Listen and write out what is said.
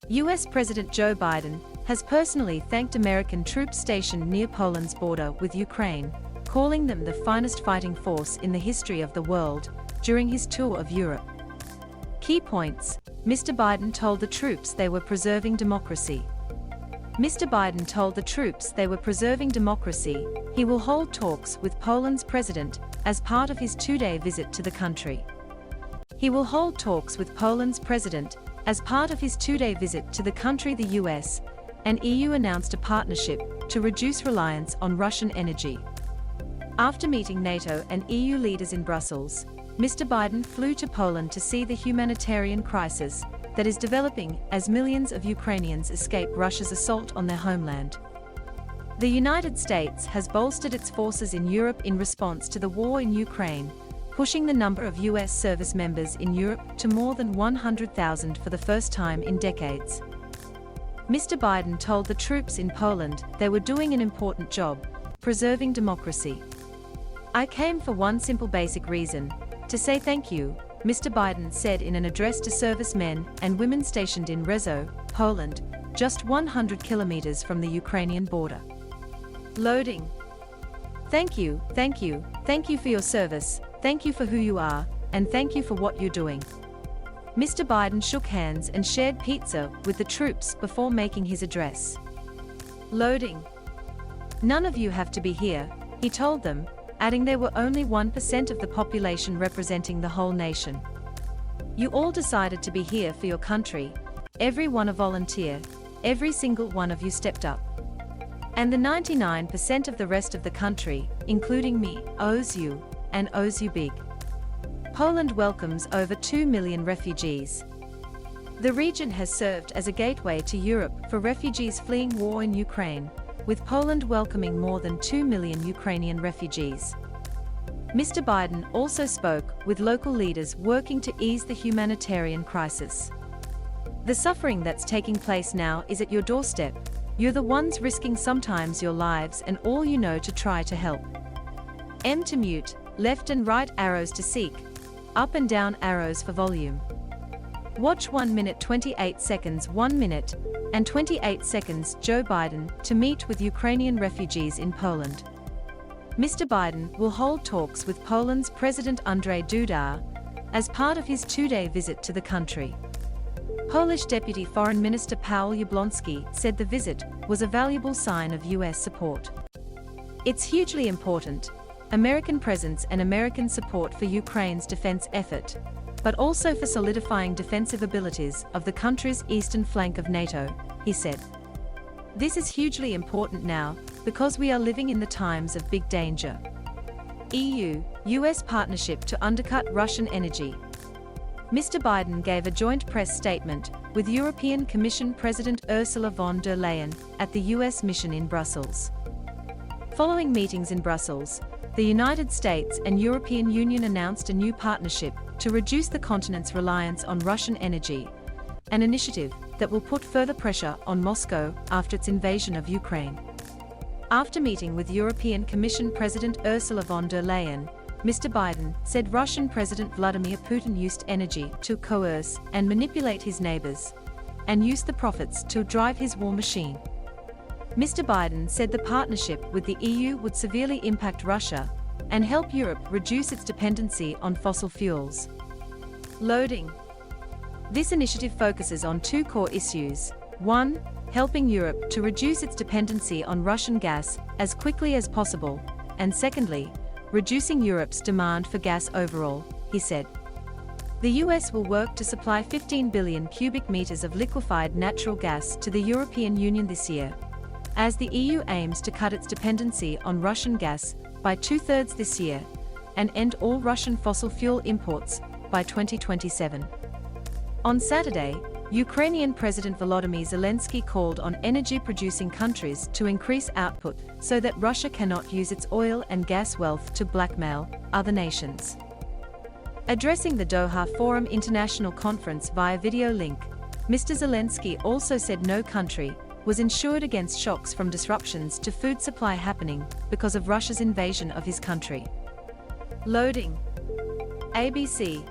US President Joe Biden has personally thanked American troops stationed near Poland's border with Ukraine, calling them the finest fighting force in the history of the world, during his tour of Europe. Key points: Mr. Biden told the troops they were preserving democracy. Mr. Biden told the troops they were preserving democracy. He will hold talks with Poland's president as part of his two-day visit to the country. He will hold talks with Poland's president as part of his two-day visit to the country. The US and EU announced a partnership to reduce reliance on Russian energy. After meeting NATO and EU leaders in Brussels, Mr. Biden flew to Poland to see the humanitarian crisis that is developing as millions of Ukrainians escape Russia's assault on their homeland. The United States has bolstered its forces in Europe in response to the war in Ukraine, pushing the number of US service members in Europe to more than 100,000 for the first time in decades. Mr. Biden told the troops in Poland they were doing an important job, preserving democracy. "I came for one simple basic reason, to say thank you," Mr. Biden said in an address to servicemen and women stationed in Rzeszów, Poland, just 100 kilometers from the Ukrainian border. Loading. "Thank you, thank you, thank you for your service, thank you for who you are, and thank you for what you're doing." Mr. Biden shook hands and shared pizza with the troops before making his address. Loading. "None of you have to be here," he told them, adding there were only 1% of the population representing the whole nation. "You all decided to be here for your country, every one a volunteer, every single one of you stepped up. And the 99% of the rest of the country, including me, owes you, and owes you big." Poland welcomes over 2 million refugees. The region has served as a gateway to Europe for refugees fleeing war in Ukraine, with Poland welcoming more than 2 million Ukrainian refugees. Mr. Biden also spoke with local leaders working to ease the humanitarian crisis. "The suffering that's taking place now is at your doorstep. You're the ones risking sometimes your lives and all you know to try to help. M to mute, left and right arrows to seek, up and down arrows for volume. Watch 1 minute 28 seconds 1 minute and 28 seconds Joe Biden to meet with Ukrainian refugees in Poland." Mr. Biden will hold talks with Poland's President Andrzej Duda as part of his two-day visit to the country. Polish Deputy Foreign Minister Paweł Jablonski said the visit was a valuable sign of US support. "It's hugely important, American presence and American support for Ukraine's defense effort, but also for solidifying defensive abilities of the country's eastern flank of NATO," he said. "This is hugely important now, because we are living in the times of big danger." EU-US partnership to undercut Russian energy. Mr. Biden gave a joint press statement with European Commission President Ursula von der Leyen at the US mission in Brussels. Following meetings in Brussels, the United States and European Union announced a new partnership to reduce the continent's reliance on Russian energy, an initiative that will put further pressure on Moscow after its invasion of Ukraine. After meeting with European Commission President Ursula von der Leyen, Mr. Biden said Russian President Vladimir Putin used energy to coerce and manipulate his neighbors, and used the profits to drive his war machine. Mr. Biden said the partnership with the EU would severely impact Russia and help Europe reduce its dependency on fossil fuels. Loading. This initiative focuses on two core issues. One, helping Europe to reduce its dependency on Russian gas as quickly as possible, and secondly, reducing Europe's demand for gas overall, he said. The US will work to supply 15 billion cubic meters of liquefied natural gas to the European Union this year, as the EU aims to cut its dependency on Russian gas by 2/3 this year, and end all Russian fossil fuel imports by 2027. On Saturday, Ukrainian President Volodymyr Zelensky called on energy-producing countries to increase output so that Russia cannot use its oil and gas wealth to blackmail other nations. Addressing the Doha Forum International Conference via video link, Mr. Zelensky also said no country was insured against shocks from disruptions to food supply happening because of Russia's invasion of his country. Loading. ABC.